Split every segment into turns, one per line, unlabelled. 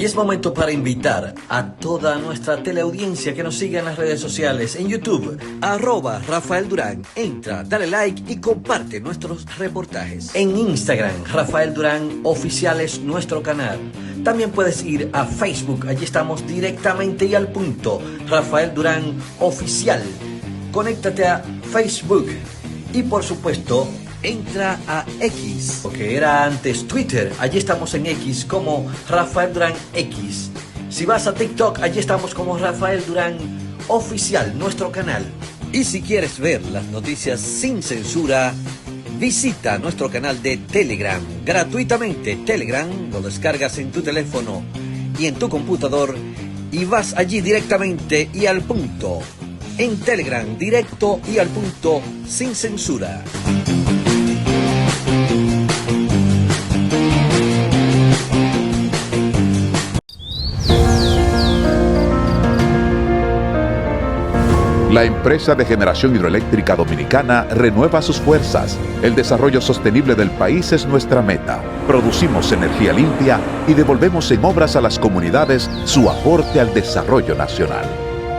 Y es momento para invitar a toda nuestra teleaudiencia que nos siga en las redes sociales, en YouTube, @Rafael Durán. Entra, dale like y comparte nuestros reportajes. En Instagram, Rafael Durán Oficial es nuestro canal. También puedes ir a Facebook, allí estamos directamente y al punto, Rafael Durán Oficial. Conéctate a Facebook y por supuesto, entra a X, lo que era antes Twitter, allí estamos en X como Rafael Durán X. Si vas a TikTok, allí estamos como Rafael Durán Oficial, nuestro canal. Y si quieres ver las noticias sin censura, visita nuestro canal de Telegram, gratuitamente. Telegram lo descargas en tu teléfono y en tu computador y vas allí directamente y al punto. En Telegram, directo y al punto, sin censura.
La empresa de generación hidroeléctrica dominicana renueva sus fuerzas. El desarrollo sostenible del país es nuestra meta. Producimos energía limpia y devolvemos en obras a las comunidades su aporte al desarrollo nacional.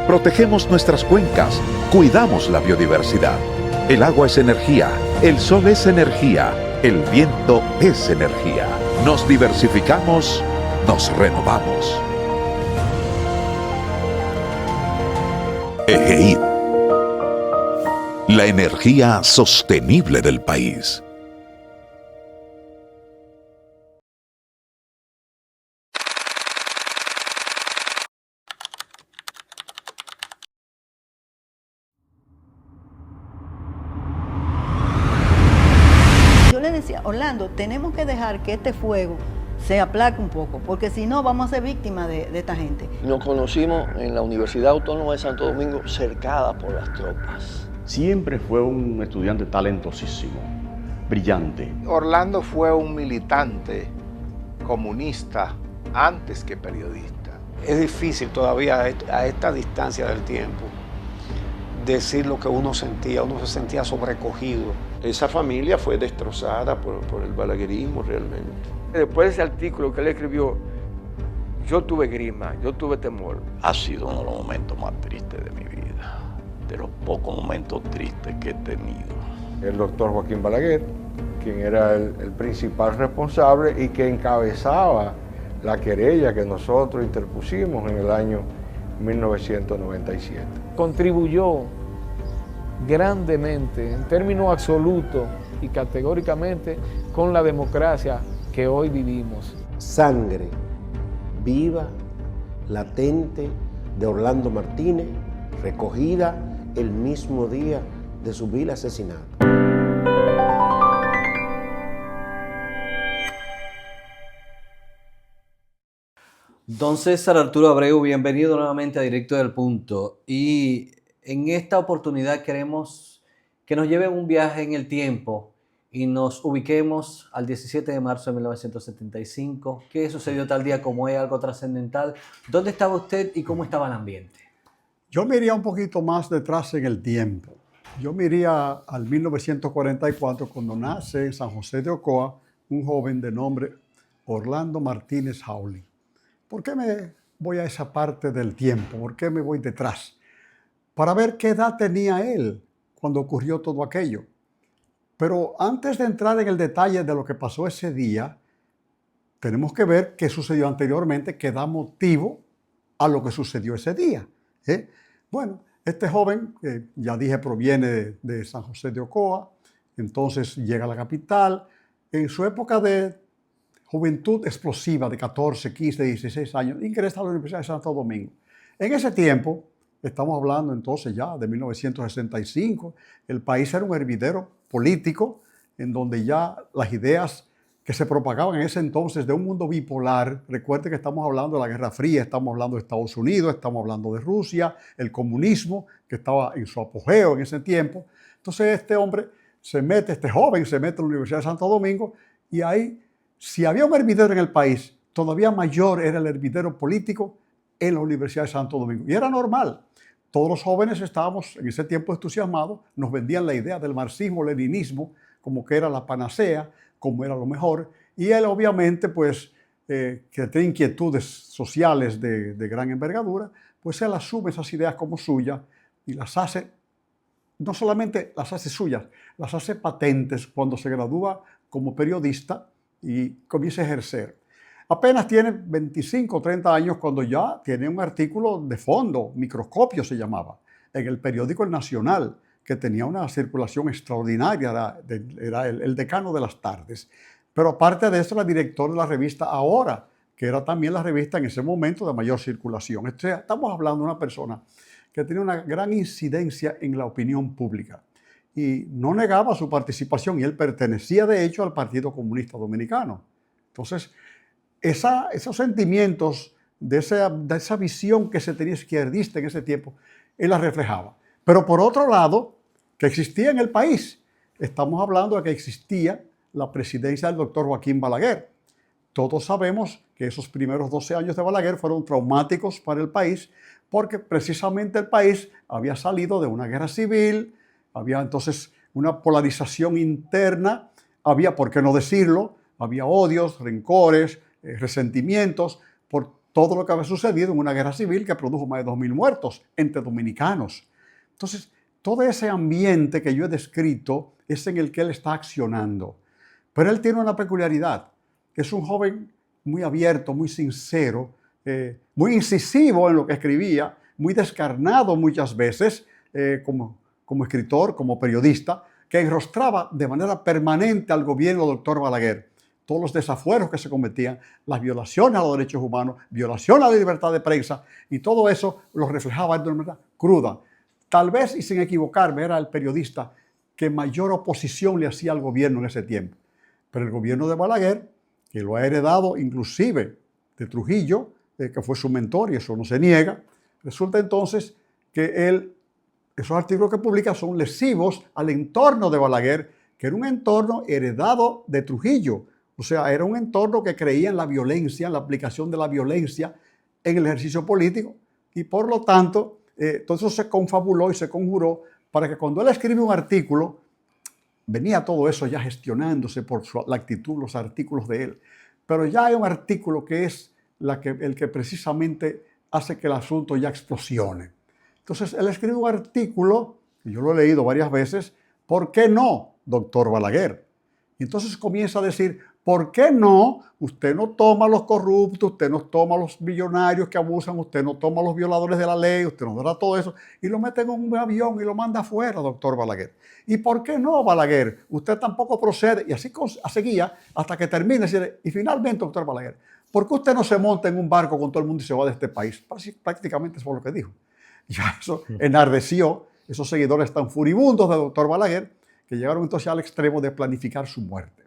Protegemos nuestras cuencas, cuidamos la biodiversidad. El agua es energía, el sol es energía, el viento es energía. Nos diversificamos, nos renovamos. EGEID, la energía sostenible del país.
Yo le decía, Orlando, tenemos que dejar que este fuego se aplaque un poco, porque si no vamos a ser víctimas de esta gente.
Nos conocimos en la Universidad Autónoma de Santo Domingo, cercada por las tropas.
Siempre fue un estudiante talentosísimo, brillante.
Orlando fue un militante comunista antes que periodista.
Es difícil todavía a esta distancia del tiempo decir lo que uno se sentía sobrecogido.
Esa familia fue destrozada por el balaguerismo realmente.
Después de ese artículo que él escribió, yo tuve grima, yo tuve temor.
Ha sido uno de los momentos más tristes de mi vida, de los pocos momentos tristes que he tenido.
El doctor Joaquín Balaguer, quien era el principal responsable y que encabezaba la querella que nosotros interpusimos en el año 1997.
Contribuyó grandemente, en términos absolutos y categóricamente, con la democracia que hoy vivimos.
Sangre viva, latente, de Orlando Martínez, recogida el mismo día de su vil asesinato.
Don César Arturo Abreu, bienvenido nuevamente a Directo del Punto. Y en esta oportunidad queremos que nos lleve un viaje en el tiempo y nos ubiquemos al 17 de marzo de 1975. ¿Qué sucedió tal día como es algo trascendental? ¿Dónde estaba usted y cómo estaba el ambiente?
Yo me iría un poquito más detrás en el tiempo. Yo me iría al 1944, cuando nace en San José de Ocoa un joven de nombre Orlando Martínez Hawley. ¿Por qué me voy a esa parte del tiempo? ¿Por qué me voy detrás? Para ver qué edad tenía él cuando ocurrió todo aquello. Pero antes de entrar en el detalle de lo que pasó ese día, tenemos que ver qué sucedió anteriormente que da motivo a lo que sucedió ese día. Bueno, este joven, ya dije, proviene de San José de Ocoa, entonces llega a la capital. En su época de juventud explosiva de 14, 15, 16 años, ingresa a la Universidad de Santo Domingo. En ese tiempo, estamos hablando entonces ya de 1965, el país era un hervidero político en donde ya las ideas que se propagaban en ese entonces de un mundo bipolar, recuerde que estamos hablando de la Guerra Fría, estamos hablando de Estados Unidos, estamos hablando de Rusia, el comunismo que estaba en su apogeo en ese tiempo. Entonces este joven se mete a la Universidad de Santo Domingo y ahí, si había un hervidero en el país, todavía mayor era el hervidero político en la Universidad de Santo Domingo. Y era normal. Todos los jóvenes estábamos en ese tiempo entusiasmados, nos vendían la idea del marxismo-leninismo como que era la panacea, como era lo mejor. Y él obviamente pues que tiene inquietudes sociales de gran envergadura, pues él asume esas ideas como suyas y las hace, no solamente las hace suyas, las hace patentes cuando se gradúa como periodista y comienza a ejercer. Apenas tiene 25 o 30 años cuando ya tiene un artículo de fondo, Microscopio se llamaba, en el periódico El Nacional, que tenía una circulación extraordinaria, era el decano de las tardes. Pero aparte de eso, era director de la revista Ahora, que era también la revista en ese momento de mayor circulación. Estamos hablando de una persona que tenía una gran incidencia en la opinión pública y no negaba su participación, y él pertenecía de hecho al Partido Comunista Dominicano. Entonces, esos sentimientos de esa visión que se tenía izquierdista en ese tiempo, él la reflejaba. Pero por otro lado, que existía en el país, estamos hablando de que existía la presidencia del doctor Joaquín Balaguer. Todos sabemos que esos primeros 12 años de Balaguer fueron traumáticos para el país, porque precisamente el país había salido de una guerra civil, había entonces una polarización interna, había, por qué no decirlo, había odios, rencores, resentimientos por todo lo que había sucedido en una guerra civil que produjo más de 2.000 muertos entre dominicanos. Entonces, todo ese ambiente que yo he descrito es en el que él está accionando. Pero él tiene una peculiaridad. Es un joven muy abierto, muy sincero, muy incisivo en lo que escribía, muy descarnado muchas veces como escritor, como periodista, que enrostraba de manera permanente al gobierno del doctor Balaguer todos los desafueros que se cometían, las violaciones a los derechos humanos, violación a la libertad de prensa, y todo eso lo reflejaba de una manera cruda. Tal vez, y sin equivocarme, era el periodista que mayor oposición le hacía al gobierno en ese tiempo. Pero el gobierno de Balaguer, que lo ha heredado inclusive de Trujillo, que fue su mentor, y eso no se niega, resulta entonces que esos artículos que publica son lesivos al entorno de Balaguer, que era un entorno heredado de Trujillo. O sea, era un entorno que creía en la violencia, en la aplicación de la violencia en el ejercicio político, y por lo tanto, todo eso se confabuló y se conjuró para que cuando él escribe un artículo, venía todo eso ya gestionándose por la actitud, los artículos de él. Pero ya hay un artículo que es el que precisamente hace que el asunto ya explosione. Entonces, él escribe un artículo, y yo lo he leído varias veces, ¿por qué no, doctor Balaguer? Y entonces comienza a decir, ¿por qué no? Usted no toma a los corruptos, usted no toma a los millonarios que abusan, usted no toma a los violadores de la ley, usted no da todo eso, y lo mete en un avión y lo manda afuera, doctor Balaguer. ¿Y por qué no, Balaguer? Usted tampoco procede, y así seguía hasta que termine. Y finalmente, doctor Balaguer, ¿por qué usted no se monta en un barco con todo el mundo y se va de este país? Prácticamente eso fue lo que dijo. Ya eso enardeció esos seguidores tan furibundos del doctor Balaguer, que llegaron entonces al extremo de planificar su muerte.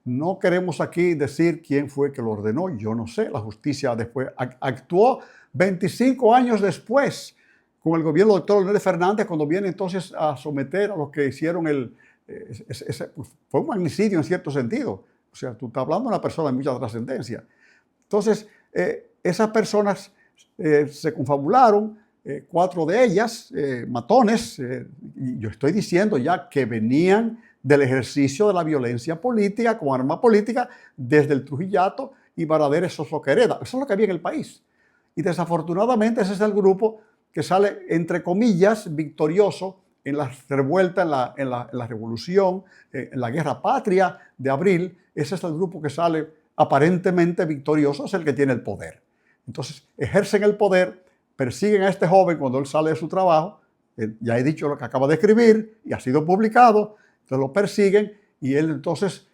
No queremos aquí decir quién fue que lo ordenó, yo no sé, la justicia después actuó 25 años después con el gobierno del doctor Leonel Fernández, cuando viene entonces a someter a los que hicieron fue un magnicidio en cierto sentido. O sea, tú estás hablando de una persona de mucha trascendencia. Entonces, esas personas se confabularon, 4 de ellas, matones, y yo estoy diciendo ya que venían del ejercicio de la violencia política como arma política desde el Trujillato, y Balaguer eso es lo que hereda. Eso es lo que había en el país. Y desafortunadamente ese es el grupo que sale, entre comillas, victorioso en la revuelta, en la revolución, en la guerra patria de abril. Ese es el grupo que sale aparentemente victorioso, es el que tiene el poder. Entonces ejercen el poder, persiguen a este joven cuando él sale de su trabajo. Ya he dicho lo que acaba de escribir y ha sido publicado. Entonces lo persiguen y él entonces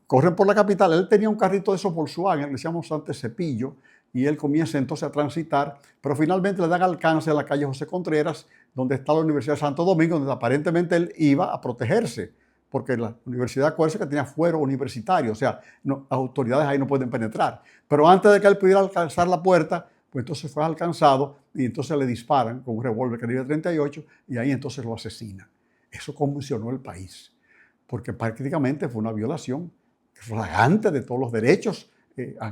corren por la capital. Él tenía un carrito de esos Volkswagen, le decíamos antes Cepillo, y él comienza entonces a transitar, pero finalmente le dan alcance a la calle José Contreras, donde está la Universidad de Santo Domingo, donde aparentemente él iba a protegerse, porque la universidad, acuérdense que tenía fuero universitario, o sea, las autoridades ahí no pueden penetrar. Pero antes de que él pudiera alcanzar la puerta, pues entonces fue alcanzado y entonces le disparan con un revólver calibre 38 y ahí entonces lo asesinan. Eso conmocionó el país, porque prácticamente fue una violación flagrante de todos los derechos.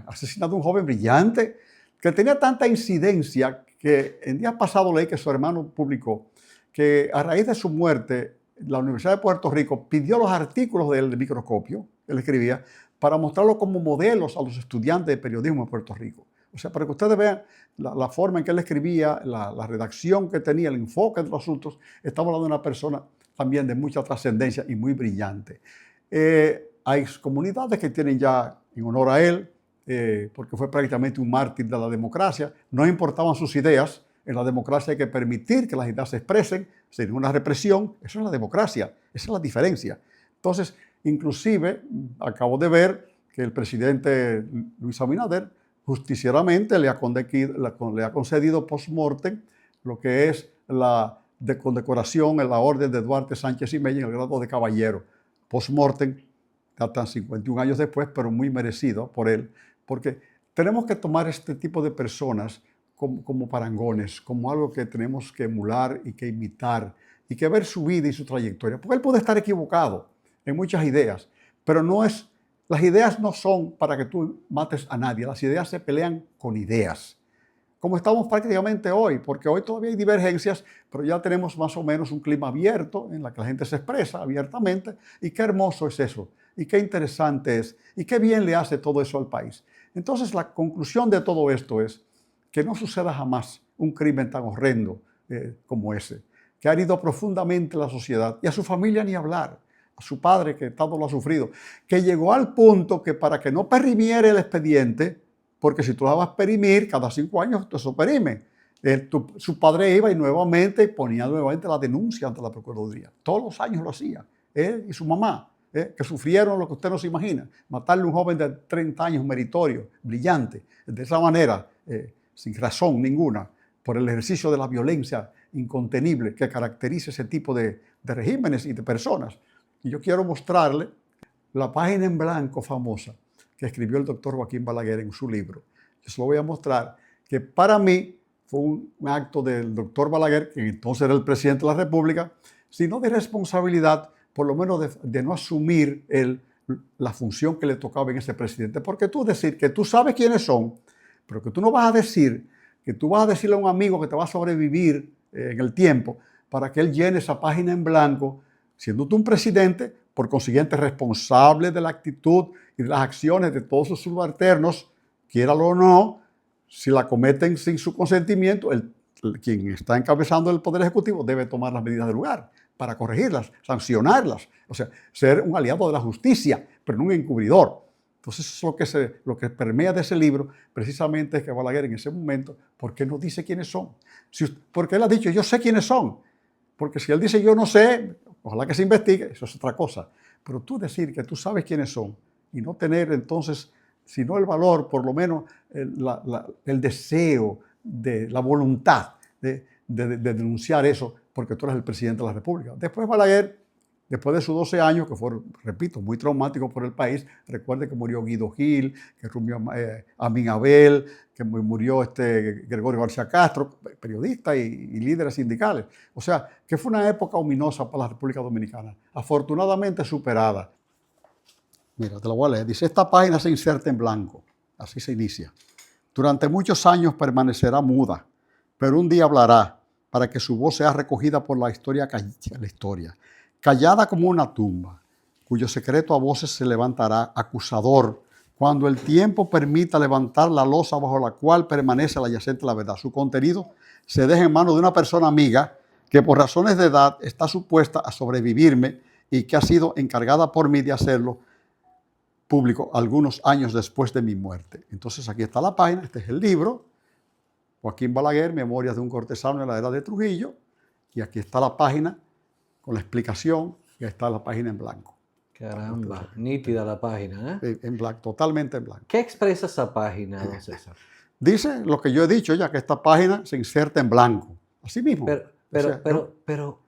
Asesinado a un joven brillante que tenía tanta incidencia que el día pasado leí que su hermano publicó que a raíz de su muerte la Universidad de Puerto Rico pidió los artículos del Microscopio, él escribía, para mostrarlo como modelos a los estudiantes de periodismo en Puerto Rico. O sea, para que ustedes vean la forma en que él escribía, la redacción que tenía, el enfoque de los asuntos. Estamos hablando de una persona también de mucha trascendencia y muy brillante. Hay comunidades que tienen ya en honor a él, porque fue prácticamente un mártir de la democracia. No importaban sus ideas. En la democracia hay que permitir que las ideas se expresen sin ninguna represión. Eso es la democracia. Esa es la diferencia. Entonces, inclusive, acabo de ver que el presidente Luis Abinader justicieramente le ha concedido post-mortem lo que es la condecoración en la orden de Duarte Sánchez y Mella en el grado de caballero. Post-mortem, datan 51 años después, pero muy merecido por él, porque tenemos que tomar este tipo de personas como parangones, como algo que tenemos que emular y que imitar, y que ver su vida y su trayectoria, porque él puede estar equivocado en muchas ideas, pero las ideas no son para que tú mates a nadie, las ideas se pelean con ideas, como estamos prácticamente hoy, porque hoy todavía hay divergencias, pero ya tenemos más o menos un clima abierto en la que la gente se expresa abiertamente, y qué hermoso es eso, y qué interesante es, y qué bien le hace todo eso al país. Entonces la conclusión de todo esto es que no suceda jamás un crimen tan horrendo como ese, que ha herido profundamente a la sociedad, y a su familia ni hablar, a su padre que tanto lo ha sufrido, que llegó al punto que para que no perimiera el expediente, porque si tú la vas a perimir, cada 5 años eso perime. Su padre iba y nuevamente ponía nuevamente la denuncia ante la Procuraduría. Todos los años lo hacía, él y su mamá, que sufrieron lo que usted no se imagina. Matarle a un joven de 30 años meritorio, brillante, de esa manera, sin razón ninguna, por el ejercicio de la violencia incontenible que caracteriza ese tipo de regímenes y de personas. Y yo quiero mostrarle la página en blanco famosa que escribió el doctor Joaquín Balaguer en su libro. Yo se lo voy a mostrar, que para mí fue un acto del doctor Balaguer, que entonces era el presidente de la República, sino de responsabilidad, por lo menos de no asumir la función que le tocaba en ese presidente. Porque tú decir que tú sabes quiénes son, pero que tú no vas a decir, que tú vas a decirle a un amigo que te va a sobrevivir en el tiempo, para que él llene esa página en blanco, siendo tú un presidente, por consiguiente responsable de la actitud y de las acciones de todos sus subalternos, quiéralo o no, si la cometen sin su consentimiento, quien está encabezando el Poder Ejecutivo debe tomar las medidas del lugar para corregirlas, sancionarlas, o sea, ser un aliado de la justicia, pero no un encubridor. Entonces, eso es lo que permea de ese libro, precisamente es que Balaguer en ese momento, ¿por qué no dice quiénes son? Porque él ha dicho, yo sé quiénes son, porque si él dice, yo no sé, ojalá que se investigue, eso es otra cosa. Pero tú decir que tú sabes quiénes son y no tener entonces, sino el valor, por lo menos el deseo, la voluntad de denunciar eso, porque tú eres el presidente de la República. Después Balaguer, después de sus 12 años, que fueron, repito, muy traumáticos por el país, recuerde que murió Guido Gil, que murió Amin Abel, que murió Gregorio García Castro, periodistas y líderes sindicales. O sea, que fue una época ominosa para la República Dominicana, afortunadamente superada. Mira, te lo voy a leer. Dice, esta página se inserta en blanco, así se inicia. Durante muchos años permanecerá muda, pero un día hablará para que su voz sea recogida por la historia, callada como una tumba, cuyo secreto a voces se levantará acusador cuando el tiempo permita levantar la losa bajo la cual permanece la yacente la verdad. Su contenido se deja en manos de una persona amiga que por razones de edad está supuesta a sobrevivirme y que ha sido encargada por mí de hacerlo público algunos años después de mi muerte. Entonces aquí está la página, este es el libro, Joaquín Balaguer, Memorias de un cortesano en la era de Trujillo, y aquí está la página con la explicación, y ahí está la página en blanco.
Caramba, nítida la página, ¿eh?
En blanco, totalmente en blanco.
¿Qué expresa esa página, don César?
Dice lo que yo he dicho ya, que esta página se inserta en blanco. Así mismo.
Pero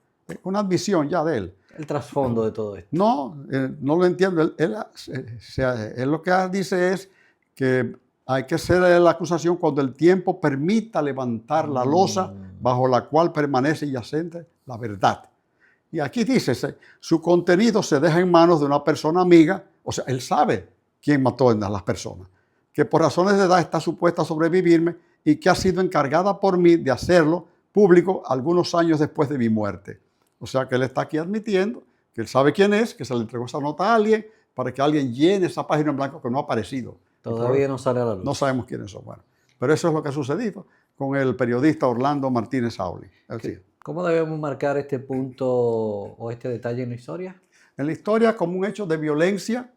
una admisión ya de él.
El trasfondo de todo esto.
No, no lo entiendo. Él lo que dice es que hay que hacer la acusación cuando el tiempo permita levantar la losa bajo la cual permanece yacente la verdad. Y aquí dice, su contenido se deja en manos de una persona amiga, o sea, él sabe quién mató a las personas, que por razones de edad está supuesta a sobrevivirme y que ha sido encargada por mí de hacerlo público algunos años después de mi muerte. O sea, que él está aquí admitiendo que él sabe quién es, que se le entregó esa nota a alguien, para que alguien llene esa página en blanco que no ha aparecido.
Todavía no sale a la luz.
No sabemos quiénes son. Bueno, pero eso es lo que ha sucedido con el periodista Orlando Martínez Sauli.
¿Cómo debemos marcar este punto o este detalle en la historia?
En la historia como un hecho de violencia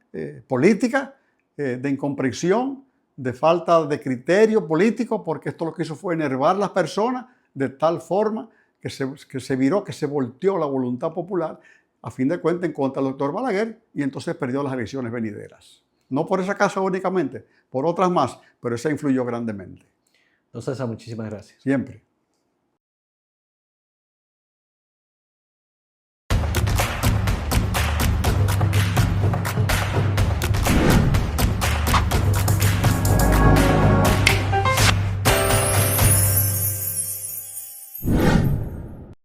política, de incomprensión, de falta de criterio político, porque esto lo que hizo fue enervar a las personas de tal forma que se viró, que se volteó la voluntad popular, a fin de cuentas en contra del doctor Balaguer, y entonces perdió las elecciones venideras. No por esa causa únicamente, por otras más, pero esa influyó grandemente.
Don César, muchísimas gracias.
Siempre.